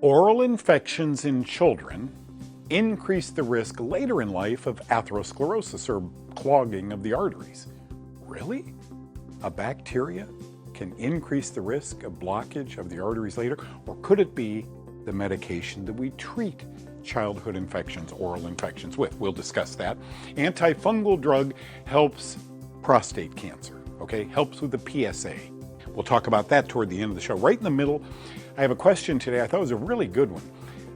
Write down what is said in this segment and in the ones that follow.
Oral infections in children increase the risk later in life of atherosclerosis, or clogging of the arteries. Really? A bacteria can increase the risk of blockage of the arteries later? Or could it be the medication that we treat childhood infections, oral infections with? We'll discuss that. Antifungal drug helps prostate cancer, okay? Helps with the PSA. We'll talk about that toward the end of the show. Right in the middle, I have a question today I thought was a really good one.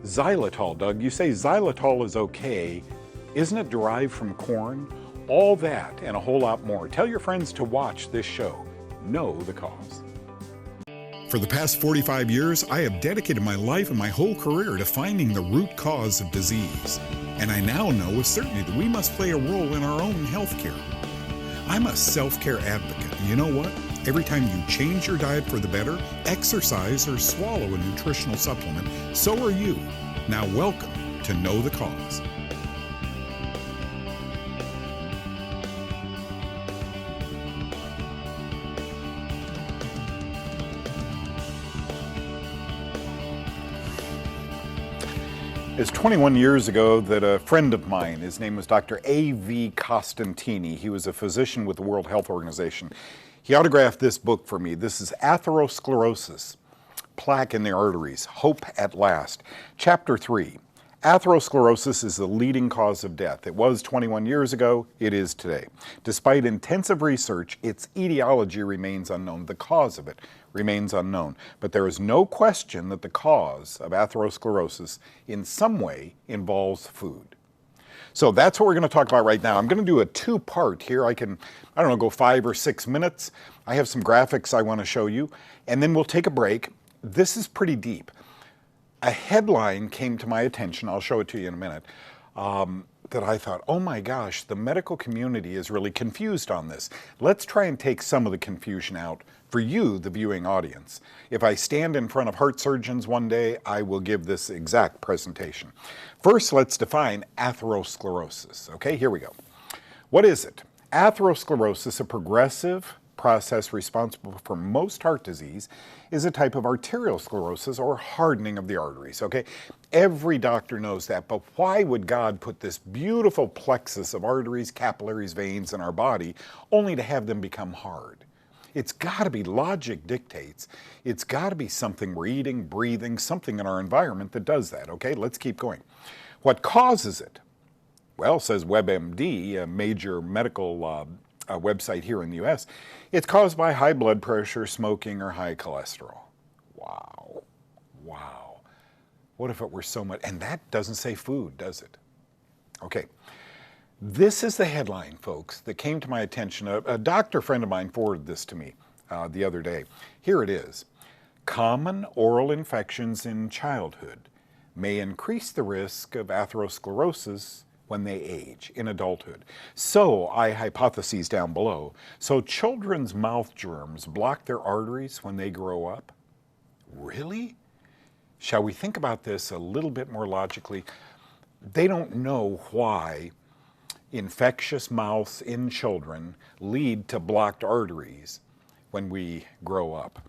Xylitol, Doug, you say xylitol is okay. Isn't it derived from corn? All that and a whole lot more. Tell your friends to watch this show. Know the cause. For the past 45 years, I have dedicated my life and my whole career to finding the root cause of disease. And I now know with certainty that we must play a role in our own health care. I'm a self-care advocate, and you know what? Every time you change your diet for the better, exercise, or swallow a nutritional supplement, so are you. Now welcome to Know the Cause. It's 21 years ago that a friend of mine, his name was Dr. A.V. Costantini, he was a physician with the World Health Organization. He autographed this book for me. This is Atherosclerosis, Plaque in the Arteries, Hope at Last. Chapter 3, atherosclerosis is the leading cause of death. It was 21 years ago, it is today. Despite intensive research, its etiology remains unknown. The cause of it remains unknown. But there is no question that the cause of atherosclerosis in some way involves food. So that's what we're going to talk about right now. I'm going to do a two-part here. I don't know, go 5 or 6 minutes. I have some graphics I want to show you, and then we'll take a break. This is pretty deep. A headline came to my attention, I'll show it to you in a minute, that I thought, oh my gosh, the medical community is really confused on this. Let's try and take some of the confusion out for you, the viewing audience. If I stand in front of heart surgeons one day, I will give this exact presentation. First, let's define atherosclerosis. Okay, here we go. What is it? Atherosclerosis, a progressive process responsible for most heart disease, is a type of arterial sclerosis, or hardening of the arteries, okay? Every doctor knows that, but why would God put this beautiful plexus of arteries, capillaries, veins in our body only to have them become hard? It's got to be, logic dictates, it's got to be something we're eating, breathing, something in our environment that does that, okay? Let's keep going. What causes it? Well, says WebMD, a major medical website here in the US, it's caused by high blood pressure, smoking, or high cholesterol. Wow. Wow. What if it were so much? And that doesn't say food, does it? Okay. This is the headline, folks, that came to my attention. A doctor friend of mine forwarded this to me the other day. Here it is. Common oral infections in childhood may increase the risk of atherosclerosis when they age, in adulthood. So, I hypothesize down below, so children's mouth germs block their arteries when they grow up? Really? Shall we think about this a little bit more logically? They don't know why infectious mouths in children lead to blocked arteries when we grow up.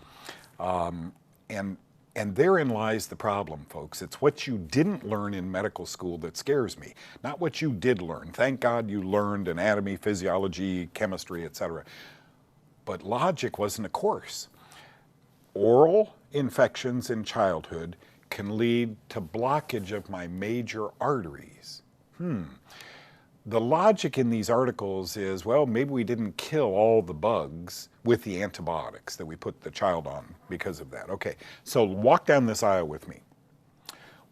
And therein lies the problem, folks. It's what you didn't learn in medical school that scares me, not what you did learn. Thank God you learned anatomy, physiology, chemistry, etc. But logic wasn't a course. Oral infections in childhood can lead to blockage of my major arteries. The logic in these articles is, well, maybe we didn't kill all the bugs with the antibiotics that we put the child on because of that. Okay, so walk down this aisle with me.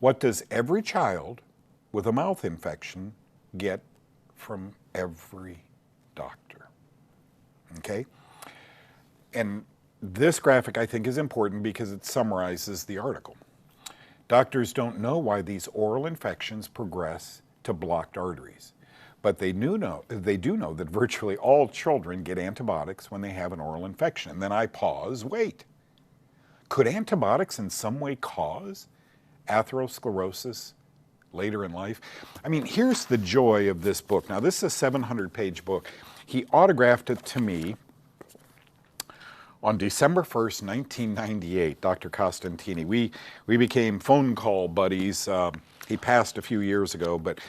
What does every child with a mouth infection get from every doctor? Okay, and this graphic I think is important because it summarizes the article. Doctors don't know why these oral infections progress to blocked arteries. But they do know that virtually all children get antibiotics when they have an oral infection. And then I pause, wait. Could antibiotics in some way cause atherosclerosis later in life? I mean, here's the joy of this book. Now, this is a 700-page book. He autographed it to me On December 1st, 1998, Dr. Costantini, we became phone call buddies. He passed a few years ago, but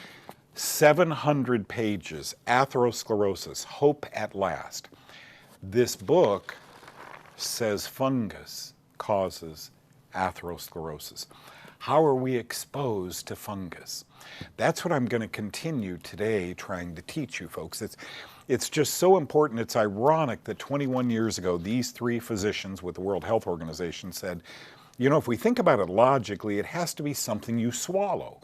700 pages, Atherosclerosis, Hope at Last. This book says fungus causes atherosclerosis. How are we exposed to fungus? That's what I'm going to continue today trying to teach you folks. It's just so important. It's ironic that 21 years ago, these three physicians with the World Health Organization said, you know, if we think about it logically, it has to be something you swallow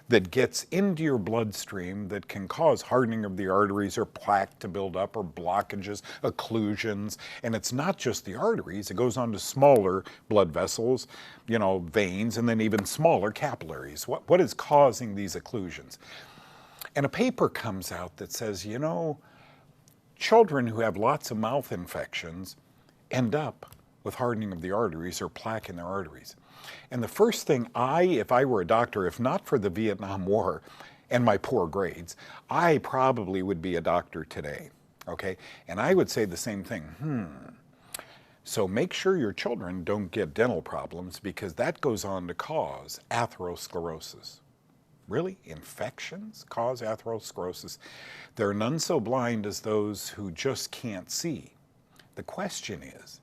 that gets into your bloodstream that can cause hardening of the arteries or plaque to build up or blockages, occlusions. And it's not just the arteries, it goes on to smaller blood vessels, you know, veins, and then even smaller capillaries. What is causing these occlusions? And a paper comes out that says, you know, children who have lots of mouth infections end up with hardening of the arteries or plaque in their arteries. And the first thing if I were a doctor, if not for the Vietnam War and my poor grades, I probably would be a doctor today, okay? And I would say the same thing, So make sure your children don't get dental problems because that goes on to cause atherosclerosis. Really? Infections cause atherosclerosis? There are none so blind as those who just can't see. The question is,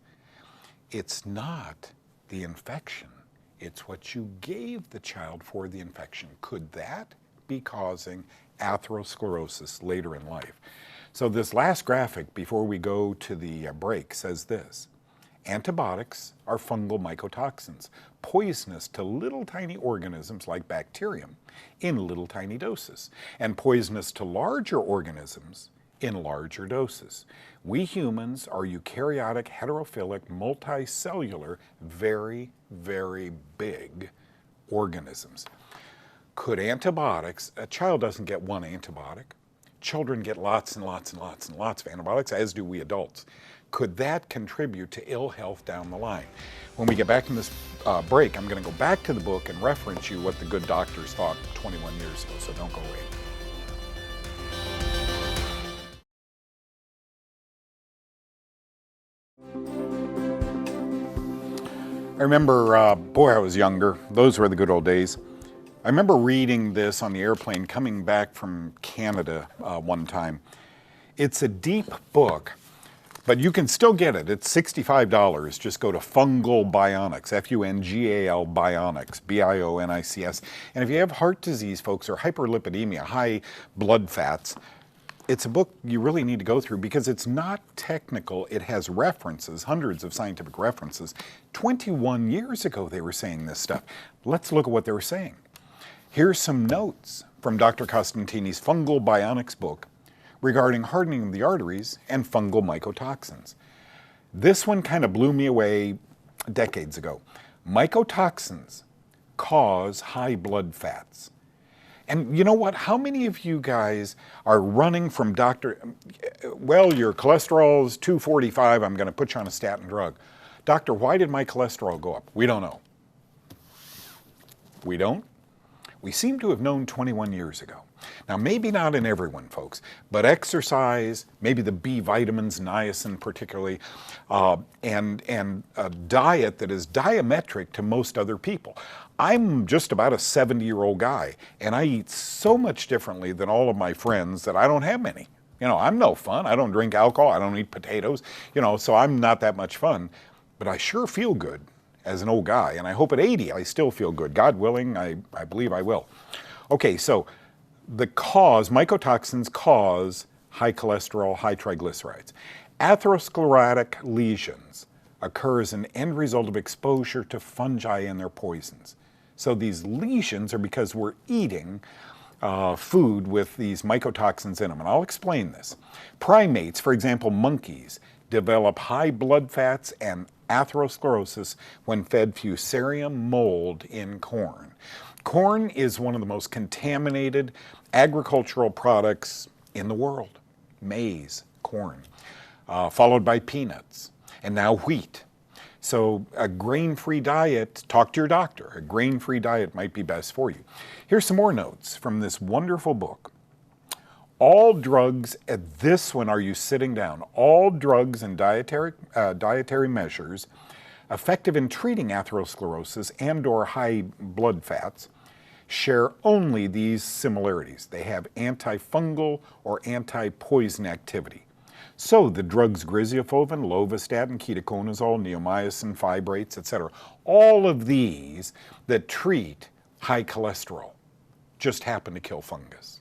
it's not the infection. It's what you gave the child for the infection. Could that be causing atherosclerosis later in life? So this last graphic before we go to the break says this. Antibiotics are fungal mycotoxins, poisonous to little tiny organisms like bacterium in little tiny doses, and poisonous to larger organisms in larger doses. We humans are eukaryotic, heterophilic, multicellular, very, very big organisms. Could antibiotics, a child doesn't get one antibiotic. Children get lots and lots and lots and lots of antibiotics, as do we adults. Could that contribute to ill health down the line? When we get back from this break, I'm going to go back to the book and reference you what the good doctors thought 21 years ago, so don't go away. I remember, boy, I was younger. Those were the good old days. I remember reading this on the airplane coming back from Canada one time. It's a deep book, but you can still get it. It's $65. Just go to Fungal Bionics, F-U-N-G-A-L Bionics, B-I-O-N-I-C-S. And if you have heart disease, folks, or hyperlipidemia, high blood fats, it's a book you really need to go through because it's not technical. It has references, hundreds of scientific references. 21 years ago they were saying this stuff. Let's look at what they were saying. Here's some notes from Dr. Costantini's Fungal Bionics book regarding hardening of the arteries and fungal mycotoxins. This one kind of blew me away decades ago. Mycotoxins cause high blood fats. And you know what? How many of you guys are running from well, your cholesterol is 245, I'm going to put you on a statin drug. Doctor, why did my cholesterol go up? We don't know. We don't? We seem to have known 21 years ago. Now, maybe not in everyone, folks, but exercise, maybe the B vitamins, niacin particularly, and a diet that is diametric to most other people. I'm just about a 70-year-old guy, and I eat so much differently than all of my friends that I don't have many. You know, I'm no fun. I don't drink alcohol. I don't eat potatoes, you know, so I'm not that much fun, but I sure feel good as an old guy, and I hope at 80 I still feel good. God willing, I believe I will. Okay, so the cause, mycotoxins cause high cholesterol, high triglycerides. Atherosclerotic lesions occur as an end result of exposure to fungi and their poisons. So these lesions are because we're eating food with these mycotoxins in them, and I'll explain this. Primates, for example, monkeys, develop high blood fats and atherosclerosis when fed Fusarium mold in corn. Corn is one of the most contaminated agricultural products in the world. Maize, corn, followed by peanuts, and now wheat. So a grain-free diet, talk to your doctor. A grain-free diet might be best for you. Here's some more notes from this wonderful book. All drugs, at this one, are you sitting down? All drugs and dietary measures effective in treating atherosclerosis and or high blood fats share only these similarities. They have antifungal or anti-poison activity. So the drugs griseofovin, lovastatin, ketoconazole, neomycin, fibrates, etc., all of these that treat high cholesterol just happen to kill fungus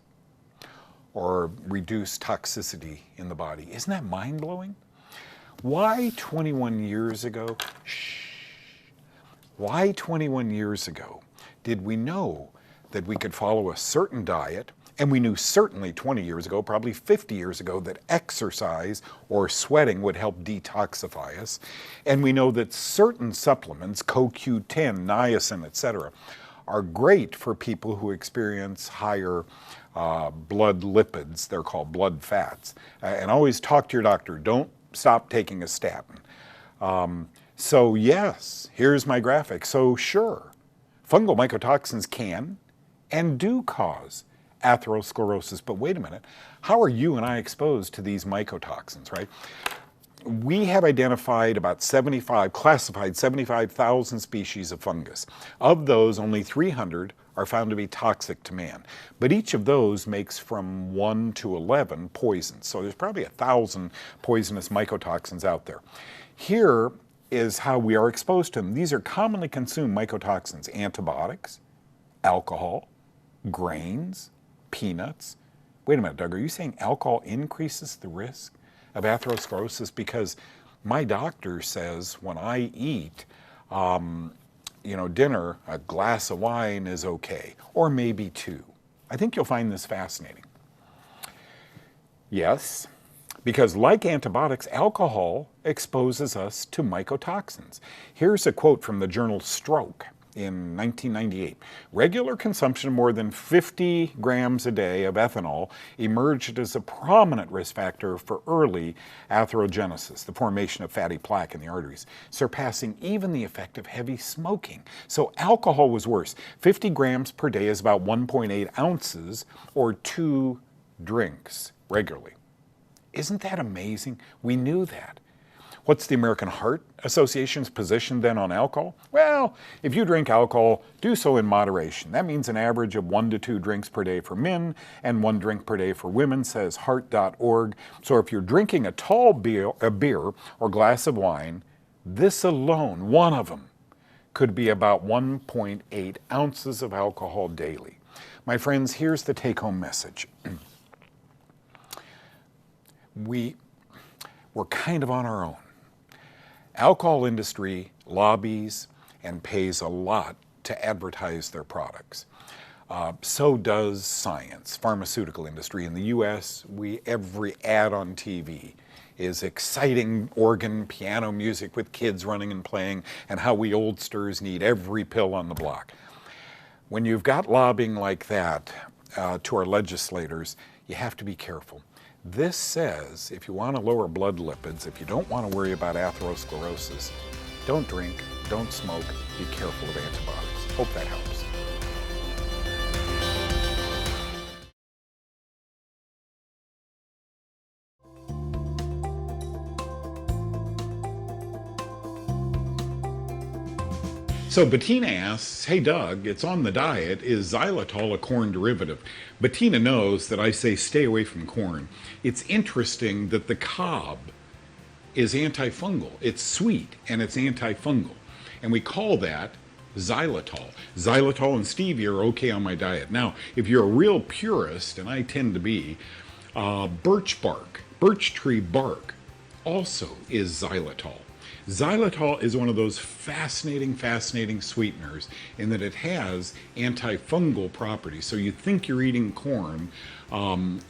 or reduce toxicity in the body. Isn't that mind-blowing? Why 21 years ago? Why 21 years ago did we know that we could follow a certain diet? And we knew certainly 20 years ago, probably 50 years ago, that exercise or sweating would help detoxify us. And we know that certain supplements, CoQ10, niacin, etc., are great for people who experience higher blood lipids. They're called blood fats. And always talk to your doctor. Don't stop taking a statin. So yes, here's my graphic. So sure, fungal mycotoxins can and do cause atherosclerosis. But wait a minute, how are you and I exposed to these mycotoxins, right? We have identified about classified 75,000 species of fungus. Of those, only 300 are found to be toxic to man. But each of those makes from 1 to 11 poisons. So there's probably 1,000 poisonous mycotoxins out there. Here is how we are exposed to them. These are commonly consumed mycotoxins: antibiotics, alcohol, grains, peanuts. Wait a minute, Doug, are you saying alcohol increases the risk of atherosclerosis? Because my doctor says when I eat, dinner, a glass of wine is okay, or maybe 2. I think you'll find this fascinating. Yes, because like antibiotics, alcohol exposes us to mycotoxins. Here's a quote from the journal Stroke in 1998. Regular consumption of more than 50 grams a day of ethanol emerged as a prominent risk factor for early atherogenesis, the formation of fatty plaque in the arteries, surpassing even the effect of heavy smoking. So alcohol was worse. 50 grams per day is about 1.8 ounces or 2 drinks regularly. Isn't that amazing? We knew that. What's the American Heart Association's position then on alcohol? Well, if you drink alcohol, do so in moderation. That means an average of 1 to 2 drinks per day for men and 1 drink per day for women, says heart.org. So if you're drinking a tall beer or glass of wine, this alone, one of them, could be about 1.8 ounces of alcohol daily. My friends, here's the take-home message. We're kind of on our own. Alcohol industry lobbies and pays a lot to advertise their products. So does science, pharmaceutical industry. In the US, every ad on TV is exciting organ, piano music with kids running and playing, and how we oldsters need every pill on the block. When you've got lobbying like that to our legislators, you have to be careful. This says if you want to lower blood lipids, if you don't want to worry about atherosclerosis, don't drink, don't smoke, be careful of antibiotics. Hope that helps. So Bettina asks, hey Doug, it's on the diet. Is xylitol a corn derivative? Bettina knows that I say stay away from corn. It's interesting that the cob is antifungal. It's sweet and it's antifungal. And we call that xylitol. Xylitol and stevia are okay on my diet. Now, if you're a real purist, and I tend to be, birch tree bark also is xylitol. Xylitol is one of those fascinating sweeteners in that it has antifungal properties. So you think you're eating corn,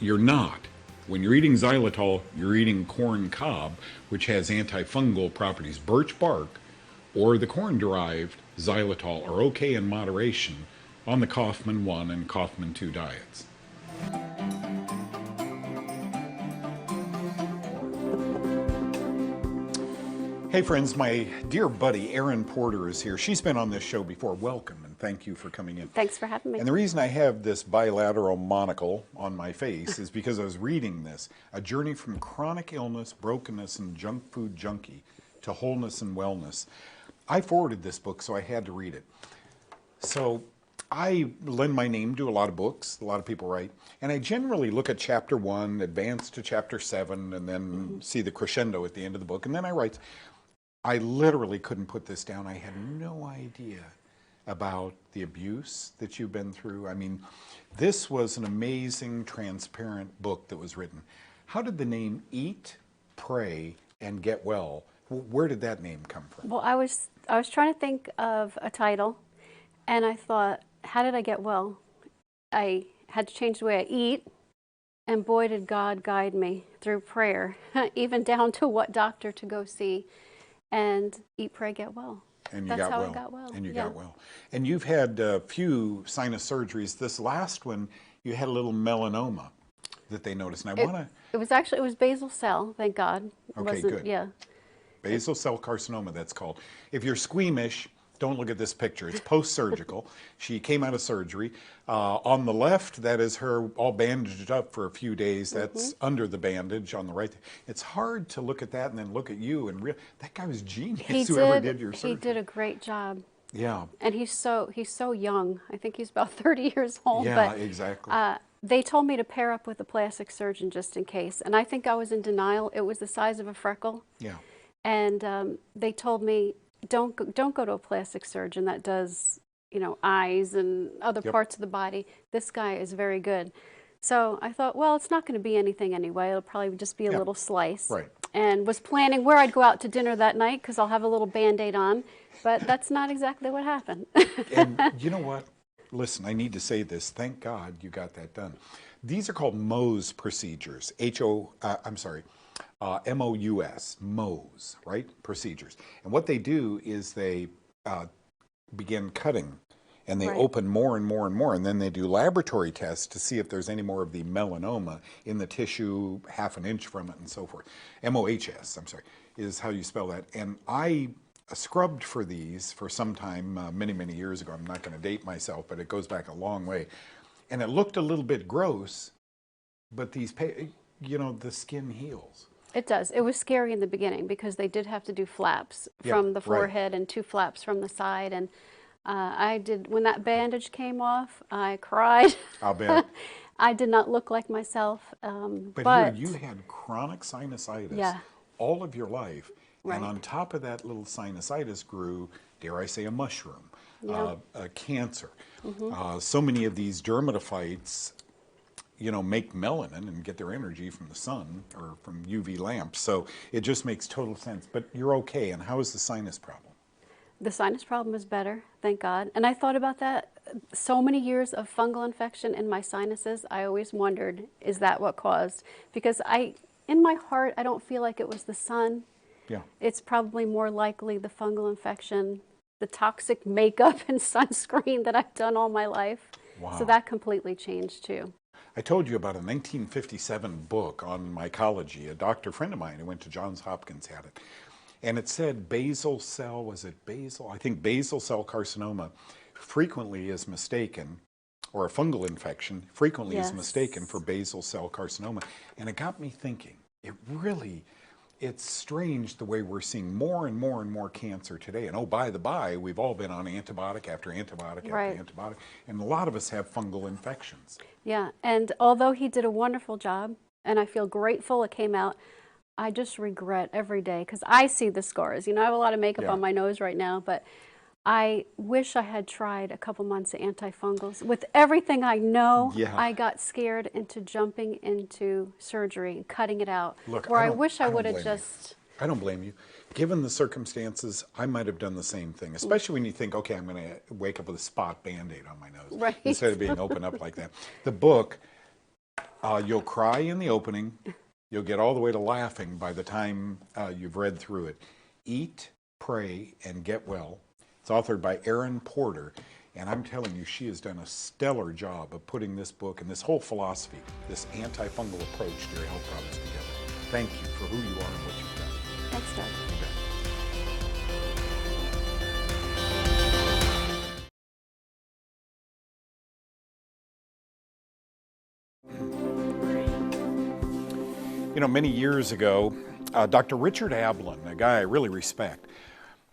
you're not. When you're eating xylitol, you're eating corn cob, which has antifungal properties. Birch bark or the corn-derived xylitol are okay in moderation on the Kaufman 1 and Kaufman 2 diets. Hey friends, my dear buddy Erin Porter is here. She's been on this show before. Welcome and Thank you for coming in. Thanks for having me. And the reason I have this bilateral monocle on my face is because I was reading this, A Journey from Chronic Illness, Brokenness, and Junk Food Junkie to Wholeness and Wellness. I forwarded this book, so I had to read it. So I lend my name to a lot of books, a lot of people write, and I generally look at chapter 1, advance to chapter 7, and then see the crescendo at the end of the book, and then I write. I literally couldn't put this down. I had no idea about the abuse that you've been through. I mean, this was an amazing, transparent book that was written. How did the name Eat, Pray, and Get Well, where did that name come from? Well, I was trying to think of a title, and I thought, how did I get well? I had to change the way I eat, and boy, did God guide me through prayer, even down to what doctor to go see, and eat, pray, get well. And you That's got how well. I got well. And you Yeah. got well. And you've had a few sinus surgeries. This last one, you had a little melanoma that they noticed. And I want to... It was basal cell, thank God. It Okay, wasn't- good. Yeah. Basal cell carcinoma, that's called. If you're squeamish, don't look at this picture. It's post-surgical. She came out of surgery. On the left, that is her all bandaged up for a few days. That's under the bandage on the right. It's hard to look at that and then look at you and that guy was genius, whoever did your surgery. He did a great job. Yeah. And he's so young. I think he's about 30 years old. Yeah, but, exactly. They told me to pair up with a plastic surgeon just in case. And I think I was in denial. It was the size of a freckle. Yeah. And they told me, don't go to a plastic surgeon that does, eyes and other parts of the body. This guy is very good. So I thought, well, it's not going to be anything anyway. It'll probably just be a little slice. Right. And was planning where I'd go out to dinner that night because I'll have a little Band-Aid on. But that's not exactly what happened. And you know what? Listen, I need to say this. Thank God you got that done. These are called Mohs procedures. M-O-U-S, Mohs, right? Procedures. And what they do is they begin cutting, and they open more and more and more, and then they do laboratory tests to see if there's any more of the melanoma in the tissue, half an inch from it, and so forth. M-O-H-S, I'm sorry, is how you spell that. And I scrubbed for these for some time, many, many years ago. I'm not going to date myself, but it goes back a long way. And it looked a little bit gross, but these, the skin heals. It does. It was scary in the beginning because they did have to do flaps from the forehead and 2 flaps from the side. And when that bandage came off, I cried. I'll bet. I did not look like myself. But here you had chronic sinusitis all of your life. Right. And on top of that little sinusitis grew, dare I say, a mushroom, a cancer. So many of these dermatophytes make melanin and get their energy from the sun or from UV lamps. So it just makes total sense. But you're okay. And how is the sinus problem? The sinus problem is better, thank God. And I thought about that. So many years of fungal infection in my sinuses, I always wondered, is that what caused? Because in my heart, I don't feel like it was the sun. Yeah. It's probably more likely the fungal infection, the toxic makeup and sunscreen that I've done all my life. Wow. So that completely changed too. I told you about a 1957 book on mycology. A doctor friend of mine who went to Johns Hopkins had it. And it said basal cell, was it basal? I think basal cell carcinoma frequently is mistaken, or a fungal infection frequently is mistaken for basal cell carcinoma. And it got me thinking, it's strange the way we're seeing more and more and more cancer today. And oh, by the by, we've all been on antibiotic after antibiotic after antibiotic. And a lot of us have fungal infections. Yeah, and although he did a wonderful job, and I feel grateful it came out, I just regret every day because I see the scars. I have a lot of makeup on my nose right now, but I wish I had tried a couple months of antifungals. With everything I know, I got scared into jumping into surgery and cutting it out. Look, where I wish I would have just... I don't blame you. Given the circumstances, I might have done the same thing, especially when you think, okay, I'm going to wake up with a spot Band-Aid on my nose. Right. Instead of being open up like that. The book, you'll cry in the opening. You'll get all the way to laughing by the time you've read through it. Eat, Pray, and Get Well. It's authored by Erin Porter, and I'm telling you, she has done a stellar job of putting this book and this whole philosophy, this antifungal approach to your health problems together. Thank you for who you are and what you've done. Thanks, Doug. You know, many years ago, Dr. Richard Ablin, a guy I really respect,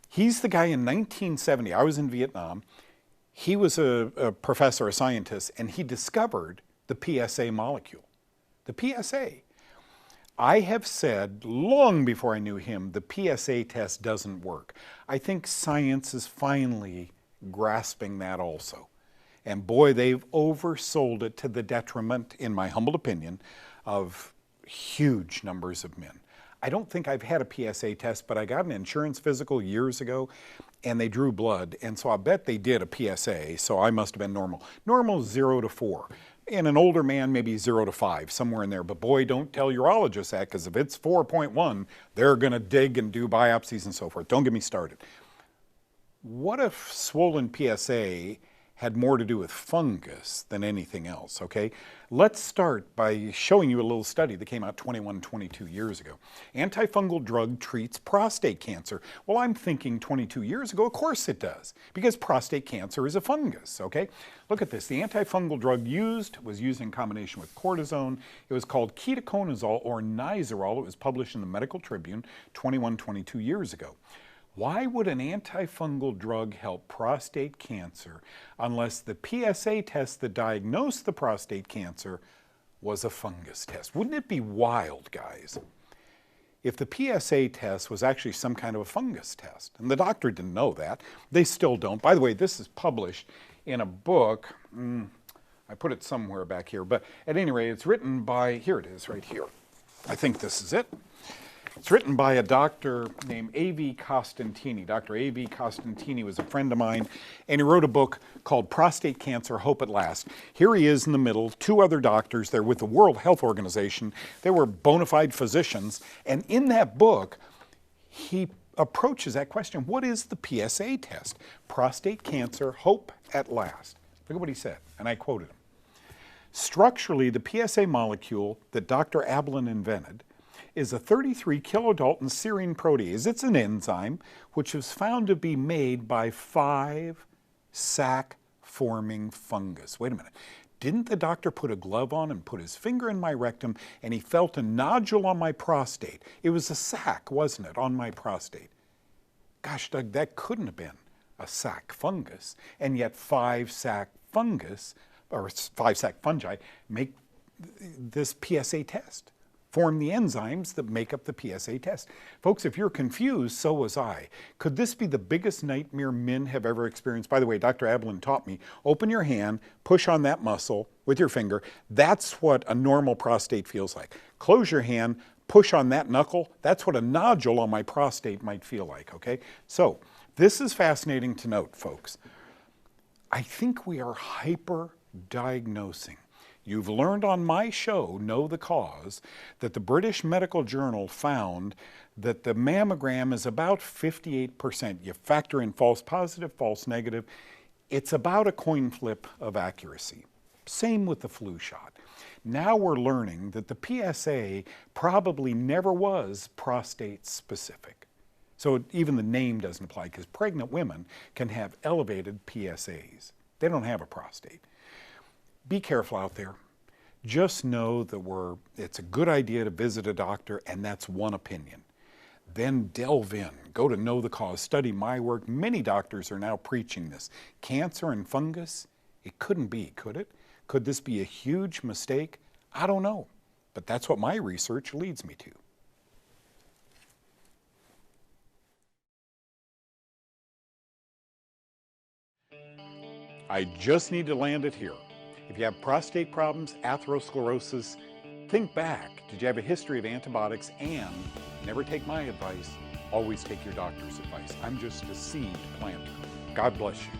he's the guy in 1970, I was in Vietnam, he was a professor, a scientist, and he discovered the PSA molecule. The PSA. I have said long before I knew him, the PSA test doesn't work. I think science is finally grasping that also. And boy, they've oversold it to the detriment, in my humble opinion, of huge numbers of men. I don't think I've had a PSA test, but I got an insurance physical years ago and they drew blood. And so I bet they did a PSA, so I must have been normal. Normal is 0 to 4. In an older man, maybe 0 to 5, somewhere in there. But boy, don't tell urologists that, because if it's 4.1, they're going to dig and do biopsies and so forth. Don't get me started. What if swollen PSA had more to do with fungus than anything else, okay? Let's start by showing you a little study that came out 21, 22 years ago. Antifungal drug treats prostate cancer. Well, I'm thinking 22 years ago, of course it does, because prostate cancer is a fungus, okay? Look at this. The antifungal drug was used in combination with cortisone. It was called ketoconazole or Nizoral. It was published in the Medical Tribune 21, 22 years ago. Why would an antifungal drug help prostate cancer unless the PSA test that diagnosed the prostate cancer was a fungus test? Wouldn't it be wild, guys, if the PSA test was actually some kind of a fungus test? And the doctor didn't know that. They still don't. By the way, this is published in a book. I put it somewhere back here, but at any rate, it's written by, here it is right here. I think this is it. It's written by a doctor named A.V. Costantini. Dr. A.V. Costantini was a friend of mine, and he wrote a book called Prostate Cancer, Hope at Last. Here he is in the middle, two other doctors. They're with the World Health Organization. They were bona fide physicians, and in that book, he approaches that question. What is the PSA test? Prostate Cancer, Hope at Last. Look at what he said, and I quoted him. Structurally, the PSA molecule that Dr. Ablin invented is a 33 kilodalton serine protease. It's an enzyme which was found to be made by 5 sac-forming fungus. Wait a minute. Didn't the doctor put a glove on and put his finger in my rectum and he felt a nodule on my prostate? It was a sac, wasn't it, on my prostate? Gosh, Doug, that couldn't have been a sac fungus. And yet 5 sac fungus, or 5 sac fungi, make this PSA test. Form the enzymes that make up the PSA test. Folks, if you're confused, so was I. Could this be the biggest nightmare men have ever experienced? By the way, Dr. Ablin taught me, open your hand, push on that muscle with your finger. That's what a normal prostate feels like. Close your hand, push on that knuckle. That's what a nodule on my prostate might feel like, okay? So, this is fascinating to note, folks. I think we are hyper-diagnosing. You've learned on my show, Know the Cause, that the British Medical Journal found that the mammogram is about 58%. You factor in false positive, false negative. It's about a coin flip of accuracy. Same with the flu shot. Now we're learning that the PSA probably never was prostate specific. So even the name doesn't apply, because pregnant women can have elevated PSAs. They don't have a prostate. Be careful out there. Just know that it's a good idea to visit a doctor, and that's one opinion. Then delve in. Go to Know the Cause. Study my work. Many doctors are now preaching this. Cancer and fungus? It couldn't be, could it? Could this be a huge mistake? I don't know. But that's what my research leads me to. I just need to land it here. If you have prostate problems, atherosclerosis, think back. Did you have a history of antibiotics? And never take my advice. Always take your doctor's advice. I'm just a seed planter. God bless you.